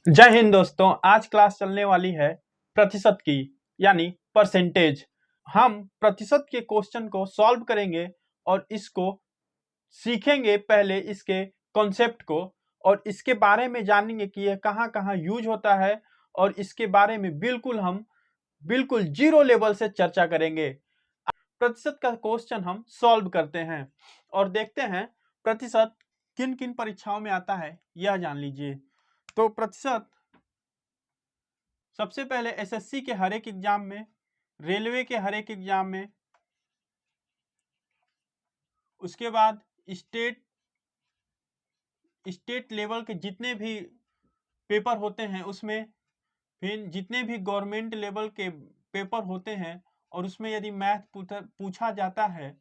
जय हिंद दोस्तों। आज क्लास चलने वाली है प्रतिशत की, यानी परसेंटेज। हम प्रतिशत के क्वेश्चन को सॉल्व करेंगे और इसको सीखेंगे, पहले इसके कॉन्सेप्ट को और इसके बारे में जानेंगे कि यह कहाँ कहाँ यूज होता है और इसके बारे में बिल्कुल जीरो लेवल से चर्चा करेंगे। प्रतिशत का क्वेश्चन हम सॉल्व करते हैं और देखते हैं प्रतिशत किन किन परीक्षाओं में आता है, यह जान लीजिए। तो प्रतिशत सबसे पहले एसएससी के हर एक एग्जाम में, रेलवे के हर एक एग्जाम में, उसके बाद स्टेट लेवल के जितने भी पेपर होते हैं उसमें, फिर जितने भी गवर्नमेंट लेवल के पेपर होते हैं और उसमें यदि मैथ पूछा जाता है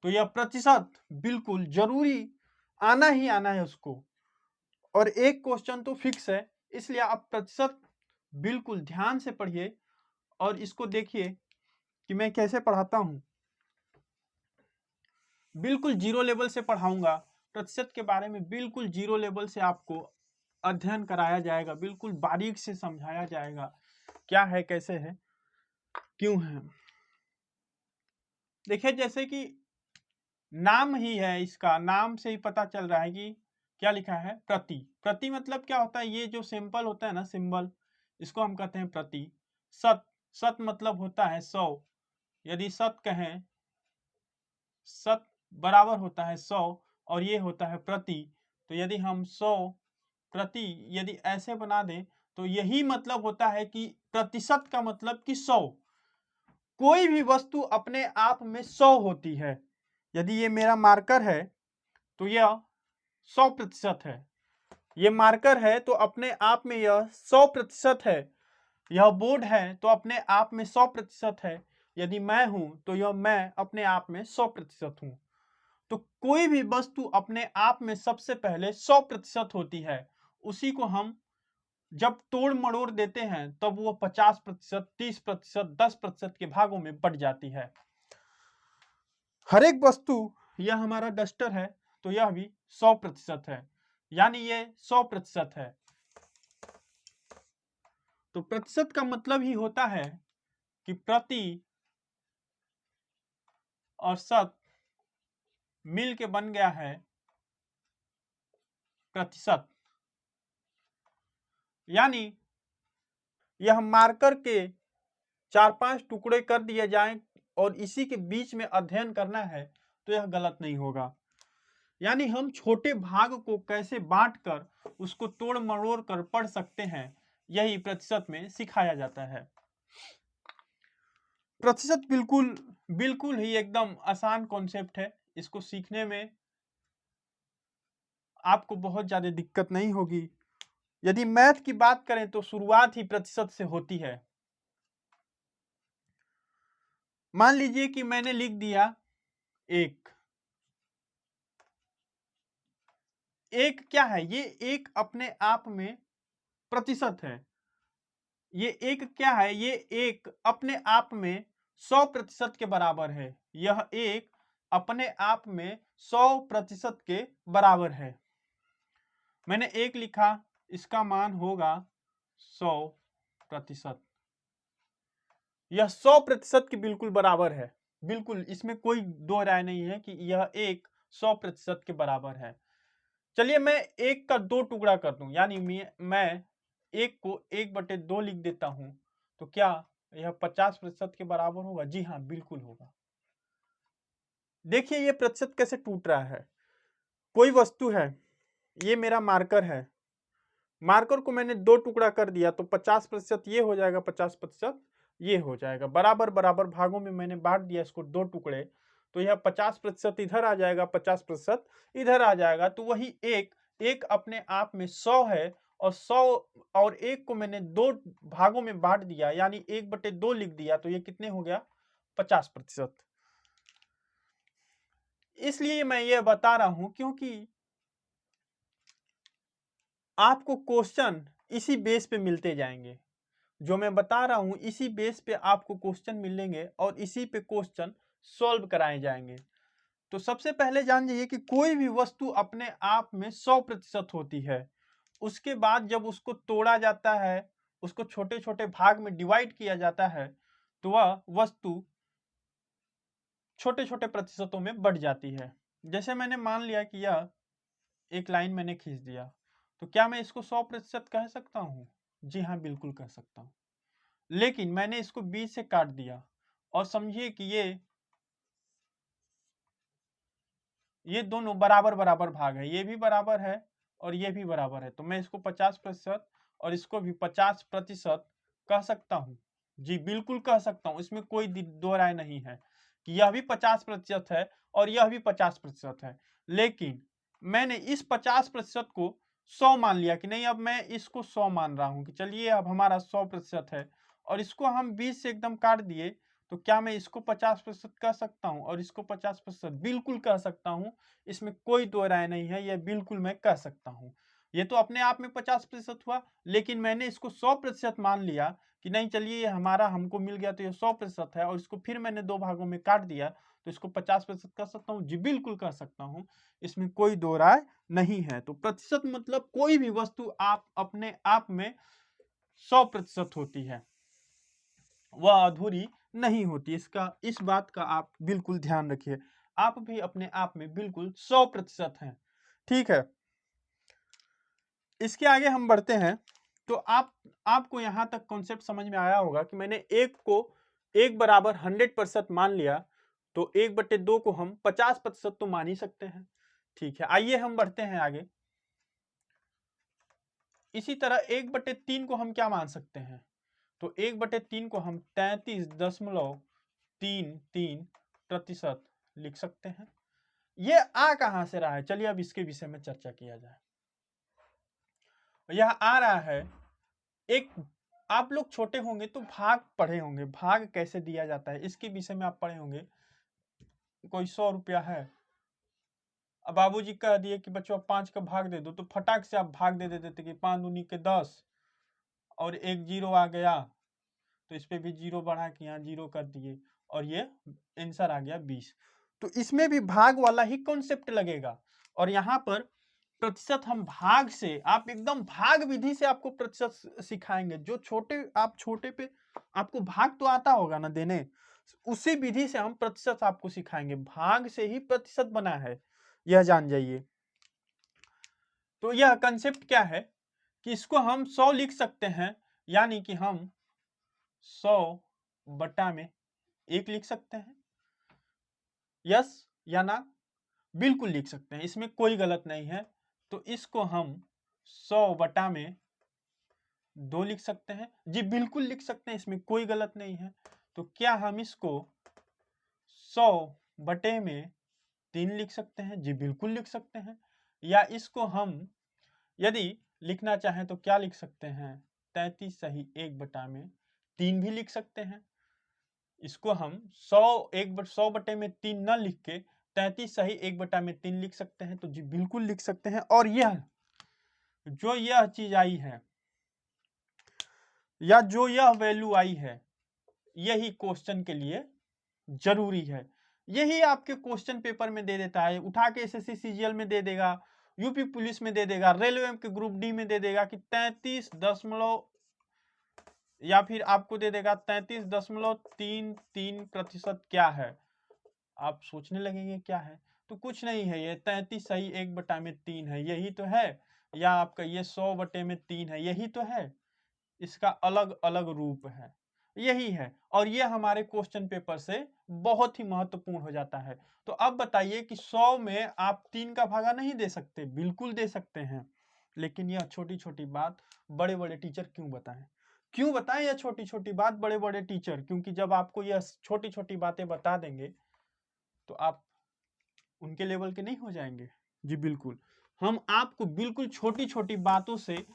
तो यह प्रतिशत बिल्कुल जरूरी आना ही आना है उसको। और एक क्वेश्चन तो फिक्स है, इसलिए आप प्रतिशत बिल्कुल ध्यान से पढ़िए और इसको देखिए कि मैं कैसे पढ़ाता हूं। बिल्कुल जीरो लेवल से पढ़ाऊंगा। प्रतिशत के बारे में बिल्कुल जीरो लेवल से आपको अध्ययन कराया जाएगा, बिल्कुल बारीक से समझाया जाएगा क्या है, कैसे है, क्यों है। देखिए, जैसे कि नाम ही है, इसका नाम से ही पता चल रहा है कि क्या लिखा है, प्रति। प्रति मतलब क्या होता है, ये जो सिंपल होता है ना, सिंबल, इसको हम कहते हैं प्रति। सत, सत मतलब होता है 100। यदि सत कहें, सत बराबर होता है 100 और ये होता है प्रति। तो यदि हम 100 प्रति यदि ऐसे बना दें तो यही मतलब होता है कि प्रतिशत का मतलब कि 100। कोई भी वस्तु अपने आप में 100 होती है। यदि ये मेरा मार्कर है तो यह 100% है। ये मार्कर है तो अपने आप में यह 100% है। यह बोर्ड है तो अपने आप में 100% है। यदि मैं हूं तो यह मैं अपने आप में 100% हूं। तो कोई भी वस्तु अपने आप में सबसे पहले 100% होती है। उसी को हम जब तोड़ मड़ोड़ देते हैं तब वो 50%, 30%, 10% के भागों में बढ़ जाती है। हर एक वस्तु, यह हमारा डस्टर है तो यह भी 100% है, यानी ये 100% है। तो प्रतिशत का मतलब ही होता है कि प्रति और शत मिल के बन गया है प्रतिशत। यानी यह मार्कर के 4-5 टुकड़े कर दिए जाएं और इसी के बीच में अध्ययन करना है तो यह गलत नहीं होगा। यानी हम छोटे भाग को कैसे बांटकर उसको तोड़ मरोड़ कर पढ़ सकते हैं, यही प्रतिशत में सिखाया जाता है। प्रतिशत बिल्कुल ही एकदम आसान कॉन्सेप्ट है। इसको सीखने में आपको बहुत ज्यादा दिक्कत नहीं होगी। यदि मैथ की बात करें तो शुरुआत ही प्रतिशत से होती है। मान लीजिए कि मैंने लिख दिया एक। एक क्या है, ये एक अपने आप में प्रतिशत है। ये एक क्या है, ये एक अपने आप में 100% के बराबर है। यह एक अपने आप में 100% के बराबर है। मैंने एक लिखा, इसका मान होगा 100%। यह 100% के बिल्कुल बराबर है। बिल्कुल, इसमें कोई दो राय नहीं है कि यह एक 100% के बराबर है। चलिए मैं एक का 2 टुकड़ा कर दूं, यानी मैं एक को 1/2 लिख देता हूं, तो क्या यह 50% के बराबर होगा? जी हाँ, बिल्कुल होगा। देखिए ये प्रतिशत कैसे टूट रहा है। कोई वस्तु है, ये मेरा मार्कर है। मार्कर को मैंने 2 टुकड़ा कर दिया तो 50% ये हो जाएगा, 50% ये हो जाएगा। बराबर बराबर भागों में मैंने बांट दिया इसको 2 टुकड़े, तो यह 50% इधर आ जाएगा, 50% इधर आ जाएगा। तो वही एक अपने आप में 100 है और 100 और एक को मैंने 2 भागों में बांट दिया, यानी 1/2 लिख दिया, तो ये कितने हो गया? 50%। इसलिए मैं ये बता रहा हूं क्योंकि आपको क्वेश्चन इसी बेस पे मिलते जाएंगे। जो मैं बता रहा हूं इसी बेस पे आपको क्वेश्चन मिलेंगे और इसी पे क्वेश्चन सॉल्व कराए जाएंगे। तो सबसे पहले जान जाइए कि कोई भी वस्तु अपने आप में 100% होती है। उसके बाद जब उसको तोड़ा जाता है, उसको छोटे छोटे भाग में डिवाइड किया जाता है, तो वह वस्तु छोटे छोटे प्रतिशतों में बढ़ जाती है। जैसे मैंने मान लिया कि यह एक लाइन मैंने खींच दिया, तो क्या मैं इसको 100% कह सकता हूँ? जी हाँ, बिल्कुल कह सकता हूँ। लेकिन मैंने इसको 20 से काट दिया और समझिए कि ये दोनों बराबर बराबर भाग है, ये भी बराबर है और ये भी बराबर है, तो मैं इसको 50% और इसको भी 50% कह सकता हूँ। जी बिल्कुल कह सकता हूँ, इसमें कोई दो राय नहीं है कि यह भी 50% है और यह भी 50% है। लेकिन मैंने इस 50% को 100 मान लिया कि नहीं, अब मैं इसको 100 मान रहा हूँ कि चलिए अब हमारा 100% है, और इसको हम 20 से एकदम काट दिए, तो क्या मैं इसको 50% कह सकता हूँ और इसको 50%? बिल्कुल कह सकता हूँ, इसमें कोई दो राय नहीं है, यह बिल्कुल मैं कह सकता हूँ। ये तो अपने आप में 50% हुआ, लेकिन मैंने इसको 100% मान लिया कि नहीं चलिए ये हमारा हमको मिल गया तो ये 100% है, और इसको फिर मैंने दो भागों में काट दिया, तो इसको 50% कह सकता हूँ। जी बिल्कुल कह सकता हूँ, इसमें कोई दो राय नहीं है। तो प्रतिशत मतलब कोई भी वस्तु आप अपने आप में 100% होती है, वह अधूरी नहीं होती। इस बात का आप बिल्कुल ध्यान रखिए, आप भी अपने आप में बिल्कुल 100% हैं। ठीक है, इसके आगे हम बढ़ते हैं। तो आपको यहां तक कॉन्सेप्ट समझ में आया होगा कि मैंने एक को एक बराबर 100% मान लिया, तो 1/2 को हम 50% तो मान ही सकते हैं। ठीक है, आइए हम बढ़ते हैं आगे। इसी तरह 1/3 को हम क्या मान सकते हैं? तो 1/3 को हम 33.33% लिख सकते हैं। ये आ कहां से रहा है? चलिए अब इसके विषय में चर्चा किया जाए। यह आ रहा है, एक आप लोग छोटे होंगे तो भाग पढ़े होंगे, भाग कैसे दिया जाता है इसके विषय में आप पढ़े होंगे। कोई 100 रुपया है, अब बाबूजी कह दिए कि बच्चों 5 का भाग दे दो, तो फटाक से आप भाग दे देते थे कि 5 दूनी के 10 और एक जीरो आ गया, तो इस पे भी जीरो बढ़ा के यहाँ जीरो कर दिए और ये आंसर आ गया 20। तो इसमें भी भाग वाला ही कॉन्सेप्ट लगेगा, और यहाँ पर प्रतिशत हम भाग से, आप एकदम भाग विधि से आपको प्रतिशत सिखाएंगे। जो छोटे पे आपको भाग तो आता होगा ना देने, उसी विधि से हम प्रतिशत आपको सिखाएंगे। भाग से ही प्रतिशत बना है, यह जान जाइए। तो यह कंसेप्ट क्या है कि इसको हम 100 लिख सकते हैं, यानी कि हम 100/1 लिख सकते हैं। यस या ना? बिल्कुल लिख सकते हैं, इसमें कोई गलत नहीं है। तो इसको हम 100/2 लिख सकते हैं। जी बिल्कुल लिख सकते हैं, इसमें कोई गलत नहीं है। तो क्या हम इसको 100/3 लिख सकते हैं? जी बिल्कुल लिख सकते हैं। या इसको हम यदि लिखना चाहें तो क्या लिख सकते हैं? 33 भी लिख सकते हैं। इसको हम 100/3 न लिख के 33 लिख सकते हैं। तो जी बिल्कुल लिख सकते हैं। और यह चीज आई है या जो यह वैल्यू आई है, यही क्वेश्चन के लिए जरूरी है। यही आपके क्वेश्चन पेपर में दे देता है, उठा के एसएससी सीजीएल में दे देगा, यूपी पुलिस में दे देगा, रेलवे के ग्रुप डी में दे देगा कि 33 दशमलव, या फिर आपको दे देगा 33.33% क्या है। आप सोचने लगेंगे क्या है, तो कुछ नहीं है, ये 33 सही 1/3 है, यही तो है। या आपका ये 100/3 है, यही तो है। इसका अलग अलग रूप है, यही है। और ये हमारे क्वेश्चन पेपर से बहुत ही महत्वपूर्ण हो जाता है। तो अब बताइए कि 100 में आप 3 का भागा नहीं दे सकते? बिल्कुल दे सकते हैं। लेकिन यह छोटी छोटी बात बड़े बड़े टीचर क्यों बताएं? क्यों बताएं यह छोटी छोटी बात बड़े बड़े टीचर? क्योंकि जब आपको यह छोटी छोटी बातें बता देंगे तो आप उनके लेवल के नहीं हो जाएंगे। जी बिल्कुल, हम आपको बिल्कुल छोटी छोटी बातों से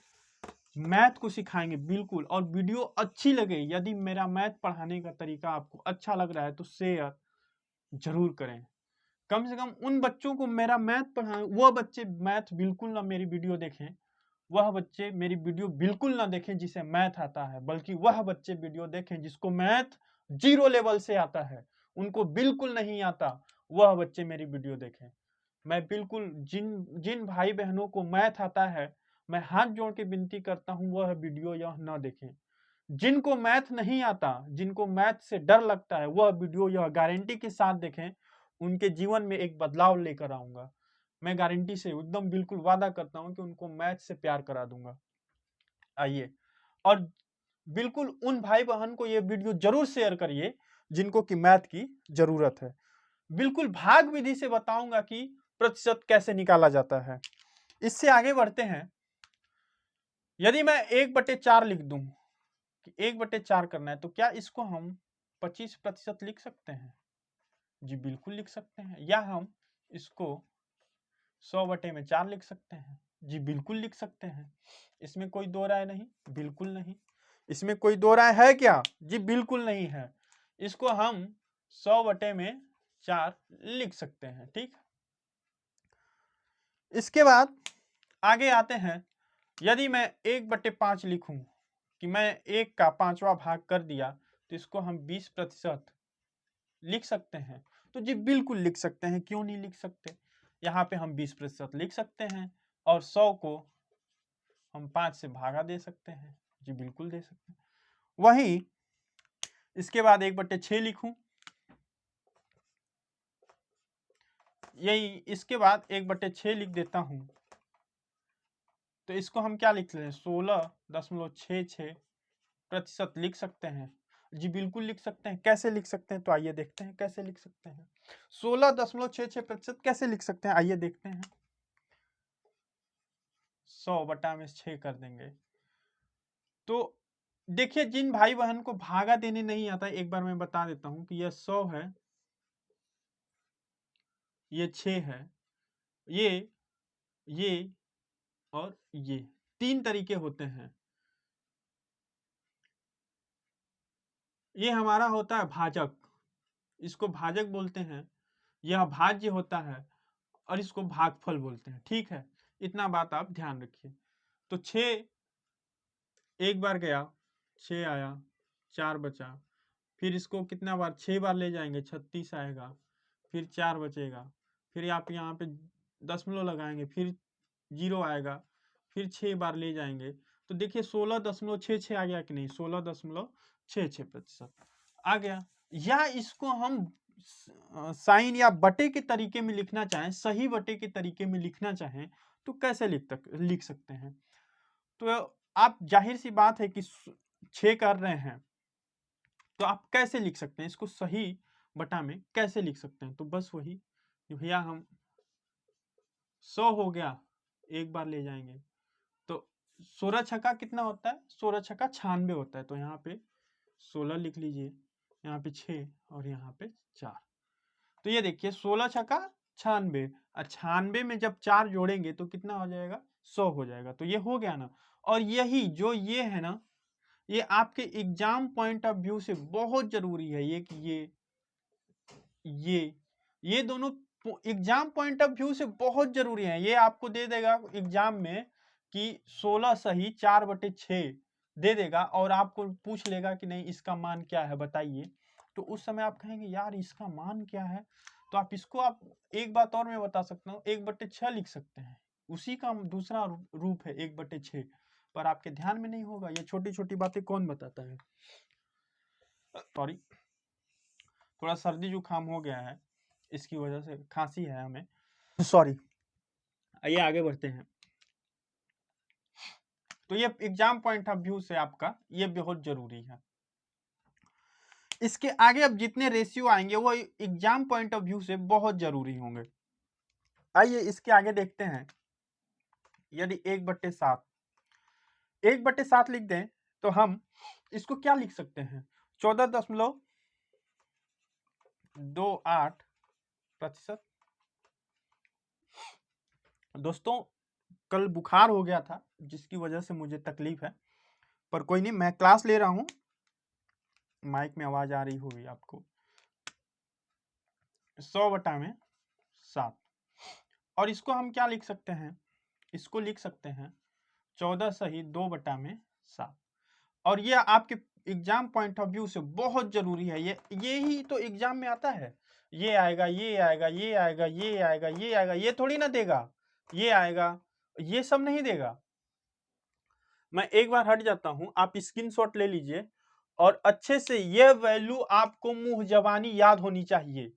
मैथ को सिखाएंगे बिल्कुल। और वीडियो अच्छी लगे, यदि मेरा मैथ पढ़ाने का तरीका आपको अच्छा लग रहा है तो शेयर जरूर करें। कम से कम उन बच्चों को मेरा मैथ पढ़ाएं, वह बच्चे मैथ बिल्कुल ना मेरी वीडियो देखें, वह बच्चे मेरी वीडियो बिल्कुल ना देखें जिसे मैथ आता है, बल्कि वह बच्चे वीडियो देखें जिसको मैथ 0 लेवल से आता है, उनको बिल्कुल नहीं आता, वह बच्चे मेरी वीडियो देखें। मैं बिल्कुल जिन जिन भाई बहनों को मैथ आता है, मैं हाथ जोड़ के विनती करता हूं वह वीडियो यह न देखें। जिनको मैथ नहीं आता, जिनको मैथ से डर लगता है, वह वीडियो यह गारंटी के साथ देखें, उनके जीवन में एक बदलाव लेकर आऊंगा। मैं गारंटी से एकदम बिल्कुल वादा करता हूं कि उनको मैथ से प्यार करा दूंगा। आइए, और बिल्कुल उन भाई बहन को ये वीडियो जरूर शेयर करिए जिनको कि मैथ की जरूरत है। बिल्कुल भाग विधि से बताऊंगा कि प्रतिशत कैसे निकाला जाता है। इससे आगे बढ़ते हैं। यदि मैं 1/4 लिख दूं कि 1/4 करना है, तो क्या इसको हम 25% लिख सकते हैं? जी बिल्कुल लिख सकते हैं। या हम इसको 100/4 लिख सकते हैं? जी बिल्कुल लिख सकते हैं। इसमें कोई दो राय नहीं? बिल्कुल नहीं। इसमें कोई दो राय है क्या? जी बिल्कुल नहीं है। इसको हम 100/4 लिख सकते हैं। ठीक, इसके बाद आगे आते हैं। यदि मैं 1/5 लिखूं कि मैं 1 का 5वां भाग कर दिया, तो इसको हम 20% लिख सकते हैं? तो जी बिल्कुल लिख सकते हैं। क्यों नहीं लिख सकते? यहाँ पे हम 20% लिख सकते हैं और 100 को हम 5 से भागा दे सकते हैं। जी बिल्कुल दे सकते हैं। वहीं इसके बाद 1/6 लिखूं, यही इसके बाद 1/6 लिख देता हूं, तो इसको हम क्या लिख लें? 16.66% लिख सकते हैं। जी बिल्कुल लिख सकते हैं। कैसे लिख सकते हैं? तो आइए देखते हैं कैसे लिख सकते हैं। 16.66% कैसे लिख सकते हैं? आइए देखते हैं। 100/6 कर देंगे। तो देखिए, जिन भाई बहन को भागा देने नहीं आता, एक बार मैं बता देता हूं कि यह 100 है, ये 6 है, ये और ये 3 तरीके होते हैं। ये हमारा होता है भाजक, इसको भाजक बोलते हैं। यह भाज्य होता है और इसको भागफल बोलते हैं। ठीक है, इतना बात आप ध्यान रखिए। तो 6 एक बार गया, 6 आया, 4 बचा। फिर इसको कितना बार? 6 बार ले जाएंगे, 36 आएगा। फिर 4 बचेगा। फिर आप यहाँ पे दशमलव लगाएंगे, फिर 0 आएगा। फिर 6 बार ले जाएंगे, तो देखिए 16.66 आ गया कि नहीं? 16.66% आ गया। या इसको हम साइन या बटे के तरीके में लिखना चाहें, सही बटे के तरीके में लिखना चाहें, तो कैसे लिख सकते हैं? तो आप जाहिर सी बात है कि 6 कर रहे हैं, तो आप कैसे लिख सकते हैं इसको? सही बटा में कैसे लिख सकते हैं? तो बस वही कि भैया हम 100 हो गया, एक बार ले जाएंगे, तो 16 छक्का कितना होता है? 16 छक्का 96 होता है। तो यहाँ पे 16 लिख लीजिए, यहाँ पे 6 और यहाँ पे 4। तो ये देखिए 16 छक्का 96, और 96 में जब 4 जोड़ेंगे तो कितना हो जाएगा? 100 हो जाएगा। तो ये हो गया ना। और यही जो ये है ना, ये आपके एग्जाम पॉइंट ऑफ व्यू से बहुत जरूरी है। ये कि ये दोनों एग्जाम पॉइंट ऑफ व्यू से बहुत जरूरी है। ये आपको दे देगा एग्जाम में कि 16 सही 4/6 दे देगा, और आपको पूछ लेगा कि नहीं इसका मान क्या है बताइए। तो उस समय आप कहेंगे यार इसका मान क्या है? तो आप इसको, आप एक बात और मैं बता सकता हूँ, 1/6 लिख सकते हैं। उसी का दूसरा रूप है 1/6, पर आपके ध्यान में नहीं होगा। ये छोटी छोटी बातें कौन बताता है? सॉरी, थोड़ा सर्दी जुकाम हो गया है, इसकी वजह से खांसी है हमें, सॉरी। आइए आगे बढ़ते हैं। तो ये एग्जाम पॉइंट ऑफ व्यू से आपका ये बहुत जरूरी है। इसके आगे अब जितने रेशियो आएंगे वो एग्जाम पॉइंट ऑफ व्यू से बहुत जरूरी होंगे। आइए इसके आगे देखते हैं। यदि 1/7 1/7 लिख दें, तो हम इसको क्या लिख सकते हैं? 14.28%। दोस्तों, कल बुखार हो गया था जिसकी वजह से मुझे तकलीफ है, पर कोई नहीं, मैं क्लास ले रहा हूं। माइक में आवाज आ रही होगी आपको। 100/7, और इसको हम क्या लिख सकते हैं? इसको लिख सकते हैं 14 सही 2/7। और ये आपके एग्जाम पॉइंट ऑफ व्यू से बहुत जरूरी है। ये ही तो एग्जाम में आता है। ये आएगा, ये आएगा, ये आएगा, ये आएगा, ये आएगा, ये थोड़ी ना देगा। ये आएगा, ये सब नहीं देगा। मैं एक बार हट जाता हूं, आप स्क्रीनशॉट ले लीजिए और अच्छे से यह वैल्यू आपको मुंह जबानी याद होनी चाहिए।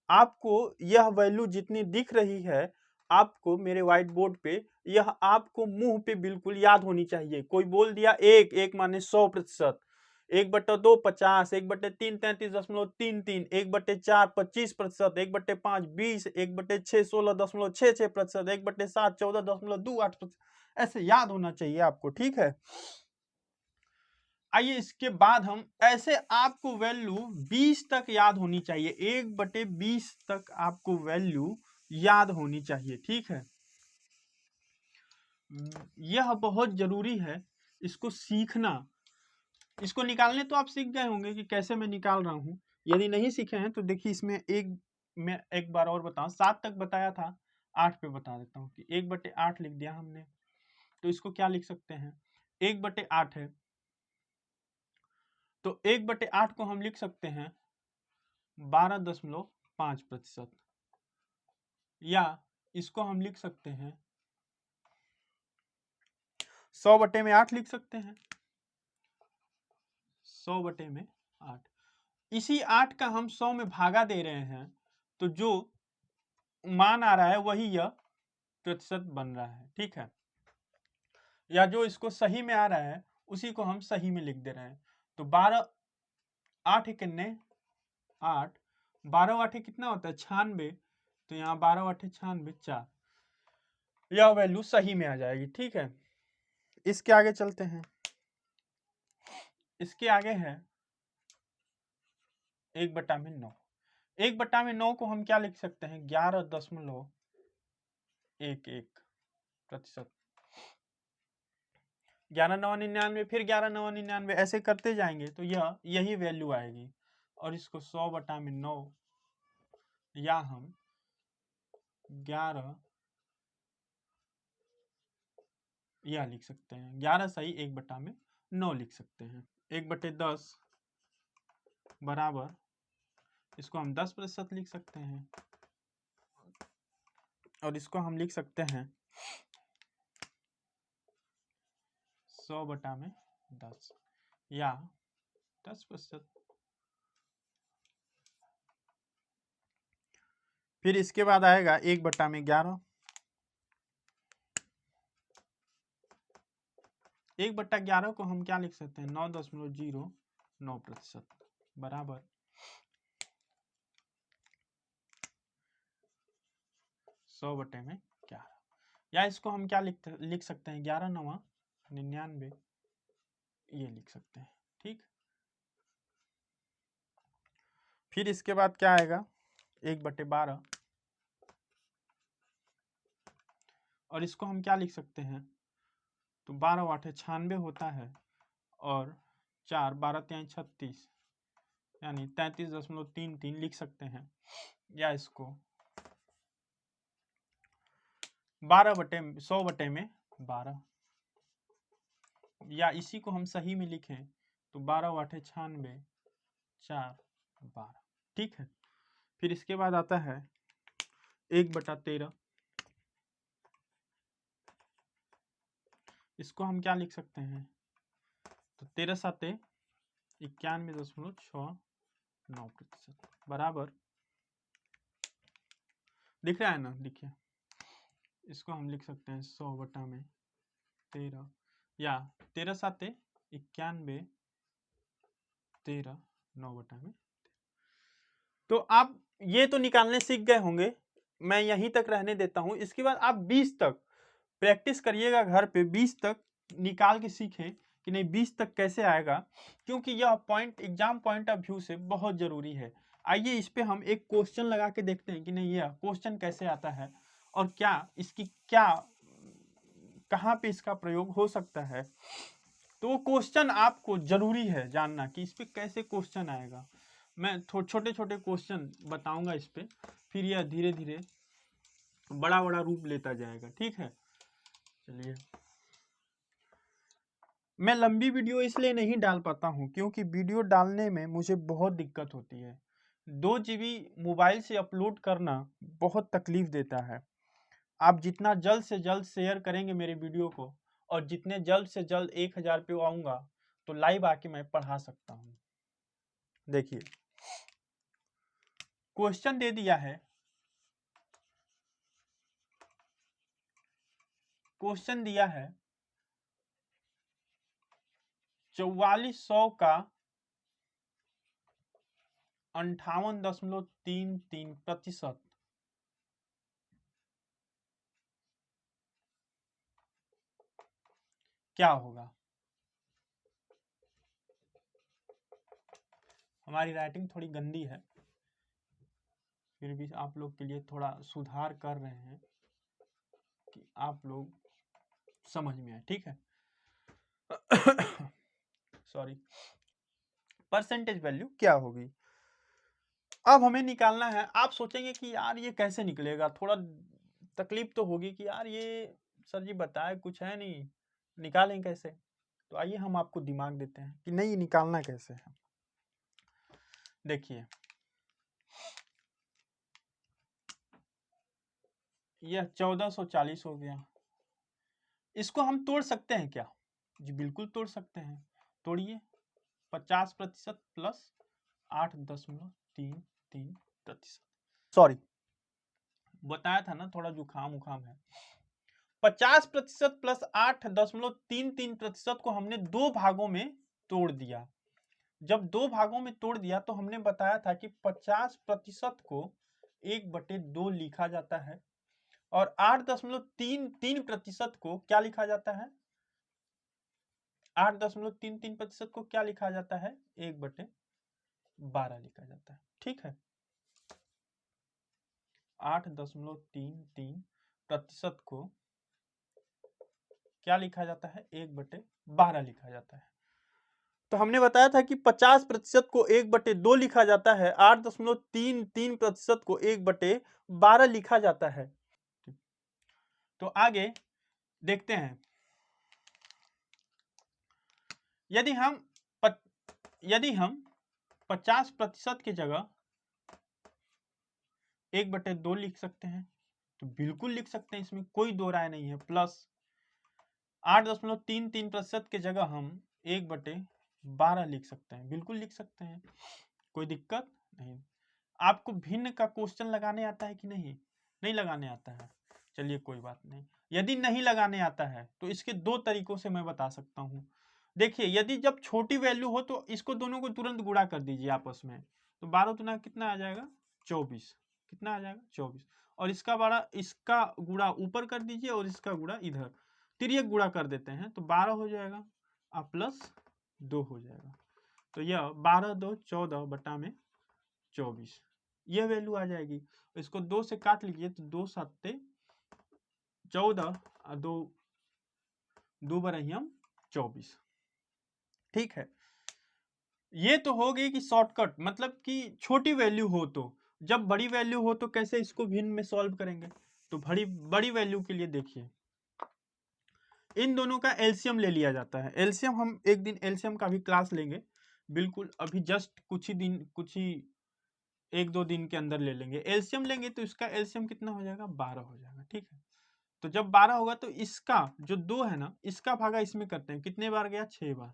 आपको यह वैल्यू जितनी दिख रही है आपको मेरे व्हाइट बोर्ड पे, यह आपको मुंह पे बिल्कुल याद होनी चाहिए। कोई बोल दिया एक, एक माने 100%, 1/2 50, 1/3 33.33, 1/4 25%, 1/5 20, 1/6 16.66%, 1/7 14.28%, ऐसे याद होना चाहिए आपको, ठीक है। आइए इसके बाद हम ऐसे आपको वैल्यू 20 तक याद होनी चाहिए, 1/20 तक आपको वैल्यू याद होनी चाहिए, ठीक है। यह बहुत जरूरी है इसको सीखना। इसको निकालने तो आप सीख गए होंगे कि कैसे मैं निकाल रहा हूं। यदि नहीं सीखे हैं तो देखिए इसमें मैं एक बार और बताऊं, 7 तक बताया था, 8 पे बता देता हूँ कि 1/8 लिख दिया हमने। तो इसको क्या लिख सकते हैं, 1/8 है तो 1/8 को हम लिख सकते हैं 12.5%, या इसको हम लिख सकते हैं 100/8 लिख सकते हैं, 100/8। इसी 8 का हम 100 में भागा दे रहे हैं तो जो मान आ रहा है वही यह प्रतिशत बन रहा है, ठीक है। या जो इसको सही में आ रहा है उसी को हम सही में लिख दे रहे हैं। तो 12 8 कितने 8, 12 8 कितना होता है 96, तो यहाँ 12 8 96 4, यह वैल्यू सही में आ जाएगी, ठीक है। इसके आगे चलते हैं, इसके आगे है 1/9। 1/9 को हम क्या लिख सकते हैं 11.11%, 11 9 99, फिर 11 9 99, ऐसे करते जाएंगे तो यही वैल्यू आएगी। और इसको 100/9 या हम 11 यह लिख सकते हैं, 11 सही 1/9 लिख सकते हैं। 1/10 बराबर, इसको हम 10% लिख सकते हैं और इसको हम लिख सकते हैं 100/10 या 10%। फिर इसके बाद आएगा 1/11। 1/11 को हम क्या लिख सकते हैं 9.09% बराबर 100/11, या इसको हम क्या लिख सकते हैं 11 9 99, ये लिख सकते हैं, ठीक। फिर इसके बाद क्या आएगा 1/12, और इसको हम क्या लिख सकते हैं, तो 12 8 96 होता है और 4 12 3 36 यानी 33.33 लिख सकते हैं, या इसको 100/12, या इसी को हम सही में लिखें तो 12 8 96 4 12, ठीक है। फिर इसके बाद आता है 1/13, इसको हम क्या लिख सकते हैं, तो 13 7 91.69% बराबर, दिख रहा है ना, देखिए इसको हम लिख सकते हैं 100/13 या 13 7 91 13 9/में। तो आप ये तो निकालने सीख गए होंगे, मैं यहीं तक रहने देता हूं। इसके बाद आप 20 तक प्रैक्टिस करिएगा घर पे, 20 तक निकाल के सीखें कि नहीं 20 तक कैसे आएगा, क्योंकि यह point exam point of view से बहुत जरूरी है। आइए इस पे हम एक क्वेश्चन लगा के देखते हैं कि नहीं यह क्वेश्चन कैसे आता है और क्या इसकी कहाँ पे इसका प्रयोग हो सकता है। तो वो क्वेश्चन आपको जरूरी है जानना कि इस पे कैसे क्वेश्चन आएगा। मैं छोटे छोटे क्वेश्चन बताऊंगा इस पे, फिर यह धीरे धीरे बड़ा बड़ा रूप लेता जाएगा, ठीक है। चलिए, मैं लंबी वीडियो इसलिए नहीं डाल पाता हूँ क्योंकि वीडियो डालने में मुझे बहुत दिक्कत होती है। 2 GB मोबाइल से अपलोड करना बहुत तकलीफ देता है। आप जितना जल्द से जल्द शेयर करेंगे मेरे वीडियो को और जितने जल्द से जल्द 1000 पे आऊंगा तो लाइव आके मैं पढ़ा सकता हूं। देखिए क्वेश्चन दे दिया है, क्वेश्चन दिया है 4400 का 58.33% क्या होगा। हमारी राइटिंग थोड़ी गंदी है, फिर भी आप लोग के लिए थोड़ा सुधार कर रहे हैं कि आप लोग समझ में आए, ठीक है। सॉरी, परसेंटेज वैल्यू क्या होगी। अब हमें निकालना है। आप सोचेंगे कि यार ये कैसे निकलेगा, थोड़ा तकलीफ तो होगी कि यार ये सर जी बताए कुछ है नहीं, निकालें कैसे। तो आइए हम आपको दिमाग देते हैं कि नहीं निकालना कैसे है। देखिए यह 1440 हो गया, इसको हम तोड़ सकते हैं क्या? जी बिल्कुल तोड़ सकते हैं, तोड़िए। 50% प्लस 8.33%, सॉरी बताया था ना थोड़ा जुकाम उखाम है। 50% प्लस 8.33% को हमने दो भागों में तोड़ दिया। जब दो भागों में तोड़ दिया तो हमने बताया था कि 50% को 1/2 लिखा जाता है और 8.33% को क्या लिखा जाता है, 8.33% को क्या लिखा जाता है, 1/12 लिखा जाता है, ठीक है। 8.33% को क्या लिखा जाता है, 1/12 लिखा जाता है। तो हमने बताया था कि 50% को 1/2 लिखा जाता है, 8.33% को 1/12 लिखा जाता है। तो आगे देखते हैं, यदि हम 50% की जगह 1/2 लिख सकते हैं तो बिल्कुल लिख सकते हैं, इसमें कोई दो राय नहीं है। प्लस 8.33% की जगह हम 1/12 लिख सकते हैं, बिल्कुल लिख सकते हैं, कोई दिक्कत नहीं। आपको भिन्न का क्वेश्चन लगाने आता है कि नहीं? नहीं लगाने आता है, चलिए कोई बात नहीं। यदि नहीं लगाने आता है तो इसके दो तरीकों से मैं बता सकता हूं। देखिए यदि जब छोटी वैल्यू हो तो इसको दोनों को तुरंत गुणा कर दीजिए आपस में, तो 12 गुना कितना आ जाएगा, 24, कितना आ जाएगा 24, और इसका बड़ा इसका गुणा ऊपर कर दीजिए और इसका गुणा इधर तिर्यक गुणा कर देते हैं तो 12 हो जाएगा और प्लस 2 हो जाएगा। तो यह 12 2 14 बटा में 24 यह वैल्यू आ जाएगी। इसको 2 से काट लीजिए तो 2 7 14 और 2 बरहियम 24, ठीक है। ये तो हो गई कि शॉर्टकट, मतलब कि छोटी वैल्यू हो तो। जब बड़ी वैल्यू हो तो कैसे इसको भिन्न में सॉल्व करेंगे, तो बड़ी वैल्यू के लिए देखिए इन दोनों का एलसीएम ले लिया जाता है। एलसीएम हम एक दिन एलसीएम का भी क्लास लेंगे, बिल्कुल अभी जस्ट कुछ ही 1-2 दिन के अंदर ले लेंगे। एलसीएम लेंगे तो इसका एलसीएम कितना हो जाएगा, 12 हो जाएगा, ठीक है। तो जब 12 होगा तो इसका जो 2 है ना, इसका भागा इसमें करते हैं, कितने बार गया, 6 बार,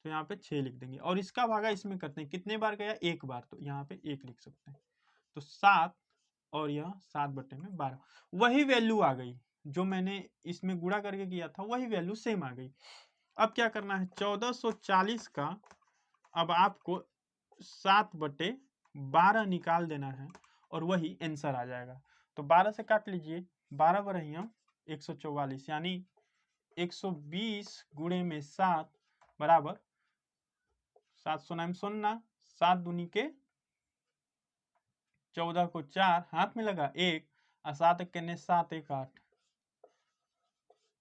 तो यहाँ पे 6 लिख देंगे। और इसका भागा इसमें करते हैं, कितने बार गया, 1 बार, तो यहाँ पे 1 लिख सकते हैं। तो 7 और यह 7/12 वही वैल्यू आ गई जो मैंने इसमें गुणा करके किया था, वही वैल्यू सेम आ गई। अब क्या करना है, 1440 का अब आपको 7/12 निकाल देना है और वही आंसर आ जाएगा। तो 12 से काट लीजिए, 12 बरहियम 144 यानी 120 गुणे में 7 बराबर 700 7 दूनी के 14 को 4 हाथ में लगा 1 और 7 के 7 1 8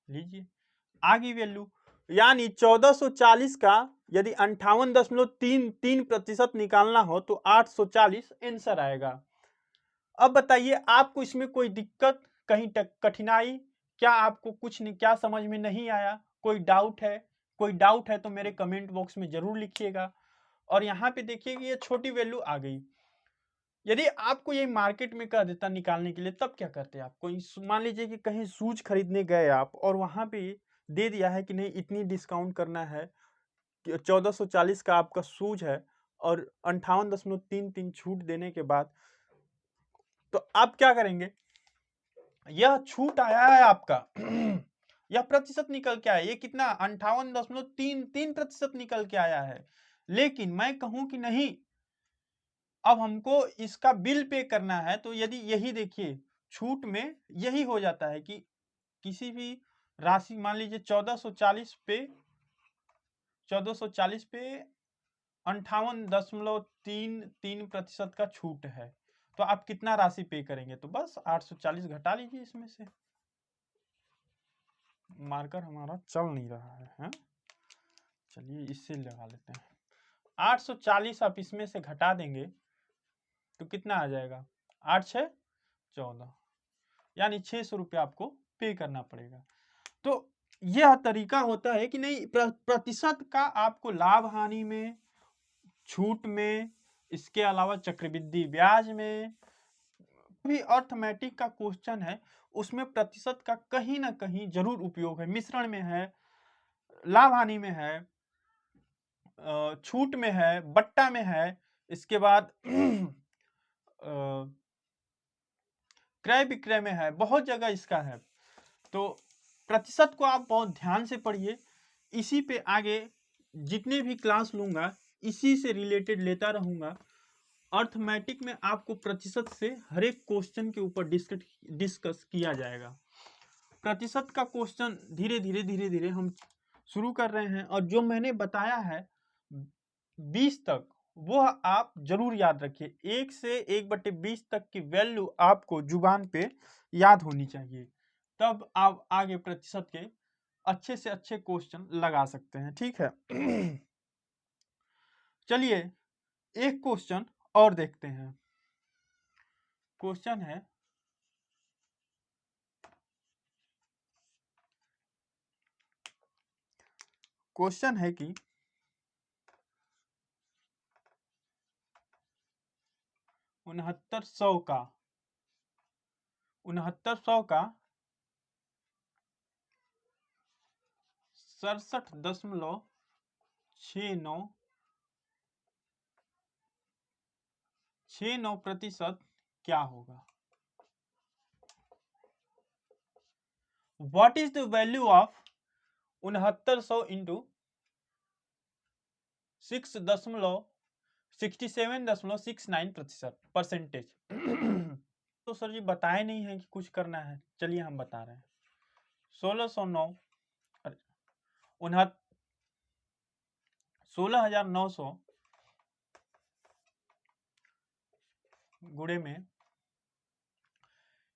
लीजिए आ गई वैल्यू। यानी 1440 का यदि 58.33% निकालना हो तो 840 आंसर आएगा। अब बताइए आपको इसमें कोई दिक्कत, कहीं कठिनाई, क्या आपको कुछ नहीं, क्या समझ में नहीं आया, कोई डाउट है? कोई डाउट है तो मेरे कमेंट बॉक्स में जरूर लिखिएगा। और यहाँ पे देखिए कि ये छोटी वैल्यू आ गई। यदि आपको ये मार्केट में कह देता निकालने के लिए तब क्या करते आप? कोई मान लीजिए कि कहीं शूज खरीदने गए आप और वहां पे दे दिया है कि नहीं इतनी डिस्काउंट करना है, 1440 का आपका शूज है और 58.33 छूट देने के बाद तो आप क्या करेंगे, यह छूट आया है आपका यह प्रतिशत निकल के आया, ये कितना 58.33% निकल के आया है। लेकिन मैं कहूं कि नहीं अब हमको इसका बिल पे करना है, तो यदि यही देखिए छूट में यही हो जाता है कि किसी भी राशि मान लीजिए 1440 पे 58.33% का छूट है, तो आप कितना राशि पे करेंगे, तो बस 840 घटा लीजिए इसमें से। मार्कर हमारा चल नहीं रहा है, चलिए इससे लगा लेते हैं। 840 आप इसमें से घटा देंगे तो कितना आ जाएगा, 8 6 14, यानी 600 रुपये आपको पे करना पड़ेगा। तो यह तरीका होता है कि नहीं प्रतिशत का आपको लाभ हानि में, छूट में, इसके अलावा चक्रवृद्धि ब्याज में भी अर्थमेटिक का क्वेश्चन है उसमें प्रतिशत का कहीं ना कहीं जरूर उपयोग है, मिश्रण में है, लाभ हानि में है, छूट में है, बट्टा में है, इसके बाद क्रय विक्रय में है, बहुत जगह इसका है। तो प्रतिशत को आप बहुत ध्यान से पढ़िए, इसी पे आगे जितने भी क्लास लूंगा इसी से रिलेटेड लेता रहूंगा। अर्थमेटिक में आपको प्रतिशत से हर एक क्वेश्चन के ऊपर डिस्कस किया जाएगा। प्रतिशत का क्वेश्चन धीरे धीरे हम शुरू कर रहे हैं, और जो मैंने बताया है 20 तक वो आप जरूर याद रखिए। 1 से 1/20 तक की वैल्यू आपको जुबान पे याद होनी चाहिए, तब आप आगे प्रतिशत के अच्छे से अच्छे क्वेश्चन लगा सकते हैं, ठीक है। चलिए एक क्वेश्चन और देखते हैं। क्वेश्चन है कि 6900 का 67.6969% क्या होगा। What is the value of 6900 into 67.69% तो सर जी बताए नहीं है कि कुछ करना है, चलिए हम बता रहे हैं। 1609 16,900 गुणे में,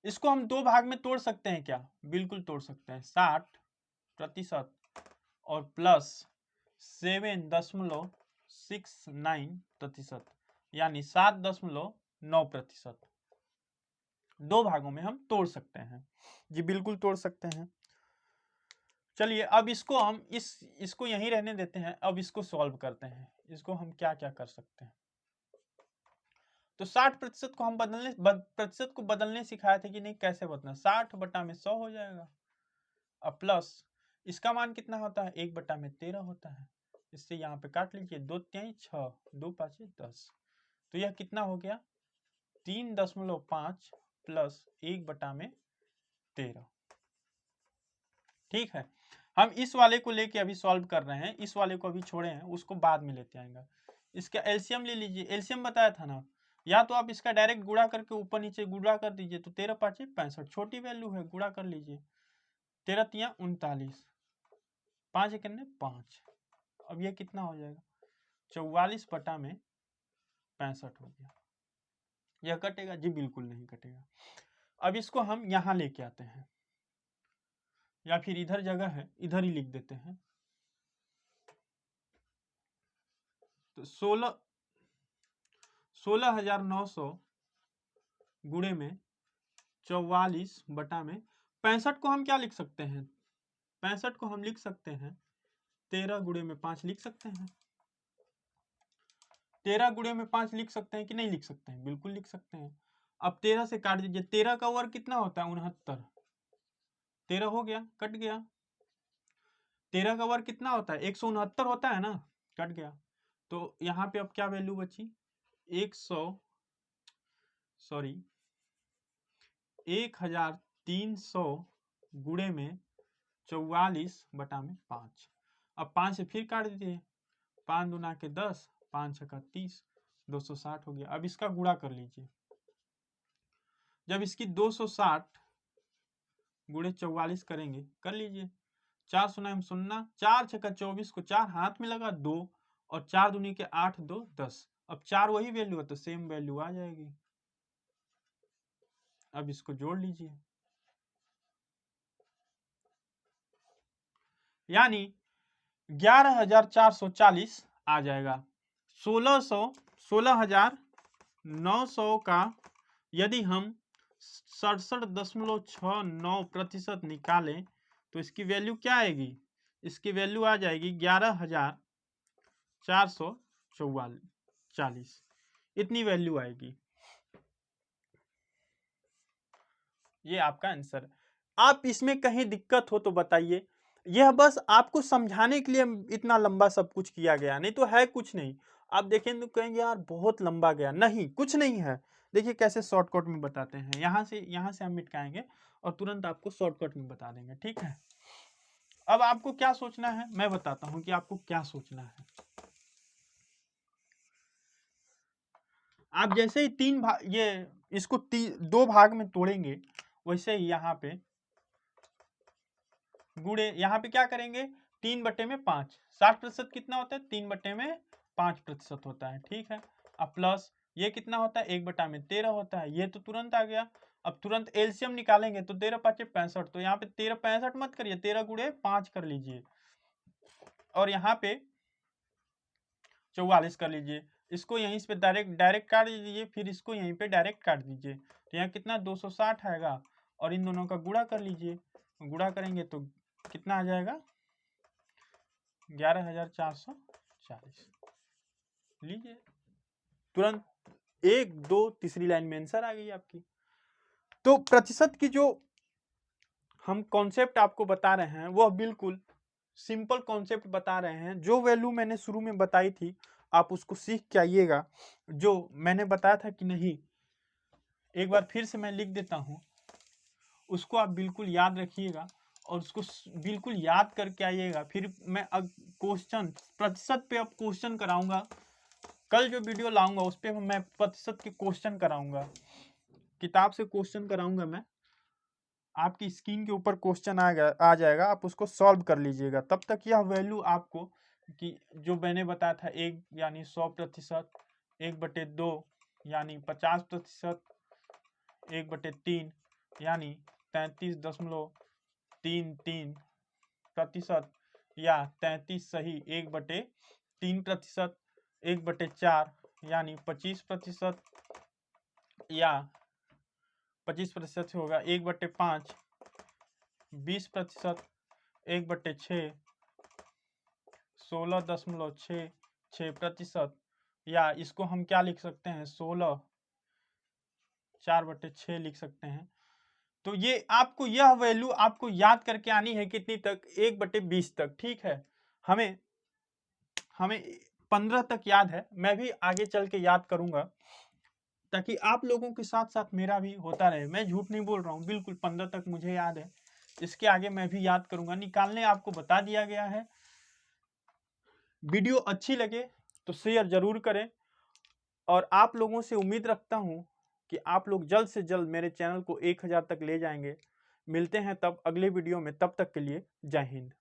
इसको हम दो भाग में तोड़ सकते हैं क्या, बिल्कुल तोड़ सकते हैं। 60% और प्लस 7.69%, यानी 7.9%। दो भागों में हम तोड़ सकते हैं जी, बिल्कुल तोड़ सकते हैं। चलिए अब इसको हम इसको यहीं रहने देते हैं, अब इसको सॉल्व करते हैं। इसको हम क्या क्या कर सकते हैं, तो 60% को हम प्रतिशत को बदलने सिखाए थे कि नहीं, कैसे बदलना। 60/100 हो जाएगा, अब प्लस इसका मान कितना होता है, 1/13 होता है। इससे यहाँ पे काट लीजिए, 2 3 6 2 5 10, तो यह कितना हो गया 3.5 प्लस 1/13। ठीक है, हम इस वाले को लेके अभी सॉल्व कर रहे हैं, इस वाले को अभी छोड़े हैं, उसको बाद में लेते आएंगे। इसका एलसीएम ले लीजिए, एलसीएम बताया था ना, या तो आप इसका डायरेक्ट गुणा करके ऊपर नीचे गुणा कर दीजिए, तो 13 5 65, छोटी वैल्यू है, गुणा कर लीजिए। 13 3 39, 5 1 5, अब यह कितना हो जाएगा 44/65 हो गया। यह कटेगा जी, बिल्कुल नहीं कटेगा। अब इसको हम यहां लेके आते हैं, या फिर इधर जगह है, इधर ही लिख देते हैं। तो 16,900 गुणे में 44/65 को हम क्या लिख सकते हैं, 65 को हम लिख सकते हैं 13 गुणे में 5 लिख सकते हैं। 13 गुणे में 5 लिख सकते हैं कि नहीं लिख सकते हैं, बिल्कुल लिख सकते हैं। अब 13 से काट दीजिए, 13 का वर्ग कितना होता है 69, 13 हो गया, कट गया। 13 का वर्ग कितना होता है? 169 होता है ना, कट गया। तो यहाँ पे अब क्या वैल्यू बची? 1300 गुणे में 44/5। अब 5 से फिर काट दीजिए, 5 दूना के 10, 5 छक्का 30, 260 हो गया। अब इसका गुणा कर लीजिए। जब इसकी 260 गुणे 44 करेंगे, कर लीजिए। 4 शून्य में 0, 4 छक्का 24 को 4 हाथ में लगा 2, और 4 दूनी के 8, 2 10। अब 4 वही वैल्यू है तो सेम वैल्यू आ जाएगी। अब इसको जोड़ लीजिए, यानी 11,440 आ जाएगा। 16,900 का यदि हम 67.69% निकालें तो इसकी वैल्यू क्या आएगी? इसकी वैल्यू आ जाएगी 11,440, इतनी वैल्यू आएगी। ये आपका आंसर। आप इसमें कहीं दिक्कत हो तो बताइए। यह बस आपको समझाने के लिए इतना लंबा सब कुछ किया गया, नहीं तो है कुछ नहीं। आप देखें तो कहेंगे यार बहुत लंबा गया, नहीं कुछ नहीं है। देखिए कैसे शॉर्टकट में बताते हैं। यहाँ से हम मिटकाएंगे और तुरंत आपको शॉर्टकट में बता देंगे, ठीक है। अब आपको क्या सोचना है, मैं बताता हूं कि आपको क्या सोचना है। आप जैसे ही इसको 2 भाग में तोड़ेंगे, वैसे ही यहाँ पे गुणे, यहाँ पे क्या करेंगे? 3/5। 60% कितना होता है? 3/5% होता है, ठीक है। अब प्लस ये कितना होता है? 1/13 होता है। ये तो तुरंत आ गया। अब तुरंत एलसीएम निकालेंगे तो 13 5 65, तो यहाँ पे 13 65 मत करिए, 13 गुणे 5 कर लीजिए, और यहाँ पे 44 कर लीजिए। इसको यहीं पे डायरेक्ट काट दीजिए, फिर इसको यहीं पे डायरेक्ट काट दीजिए, तो यहाँ कितना 260 आएगा, और इन दोनों का गुणा कर लीजिए। गुणा करेंगे तो कितना आ जाएगा? 11,440। लीजिए, तुरंत 1 2 तीसरी लाइन में आंसर आ गई आपकी। तो प्रतिशत की जो हम कॉन्सेप्ट आपको बता रहे हैं वह बिल्कुल सिंपल कॉन्सेप्ट बता रहे हैं। जो वैल्यू मैंने शुरू में बताई थी आप उसको सीख के आइएगा। जो मैंने बताया था कि नहीं, एक बार फिर से मैं लिख देता हूं, उसको आप बिल्कुल याद रखिएगा और उसको बिल्कुल याद करके आइएगा। फिर मैं अब क्वेश्चन प्रतिशत पे अब क्वेश्चन कराऊंगा। कल जो वीडियो लाऊंगा उस पर मैं प्रतिशत के क्वेश्चन कराऊंगा, किताब से क्वेश्चन कराऊंगा मैं। आपकी स्क्रीन के ऊपर क्वेश्चन आ जाएगा, आप उसको सॉल्व कर लीजिएगा। तब तक यह वैल्यू आपको कि जो मैंने बताया था 1 यानी 100%, 1/2 यानी 50%, 1/3 यानी 33.33%, या 33 सही 1/3%, 1/4 यानी 25%, या 25% होगा 1/5, 20%, 1/6, 16.66%, या इसको हम क्या लिख सकते हैं? 16 4/6 लिख सकते हैं। तो ये आपको यह वैल्यू आपको याद करके आनी है कितनी तक? 1/20 तक, ठीक है। हमें 15 तक याद है, मैं भी आगे चल के याद करूंगा ताकि आप लोगों के साथ साथ मेरा भी होता रहे। मैं झूठ नहीं बोल रहा हूँ, बिल्कुल 15 तक मुझे याद है। इसके आगे मैं भी याद करूंगा। निकालने आपको बता दिया गया है। वीडियो अच्छी लगे तो शेयर जरूर करें, और आप लोगों से उम्मीद रखता हूं कि आप लोग जल्द से जल्द मेरे चैनल को 1000 तक ले जाएंगे। मिलते हैं तब अगले वीडियो में, तब तक के लिए जय हिंद।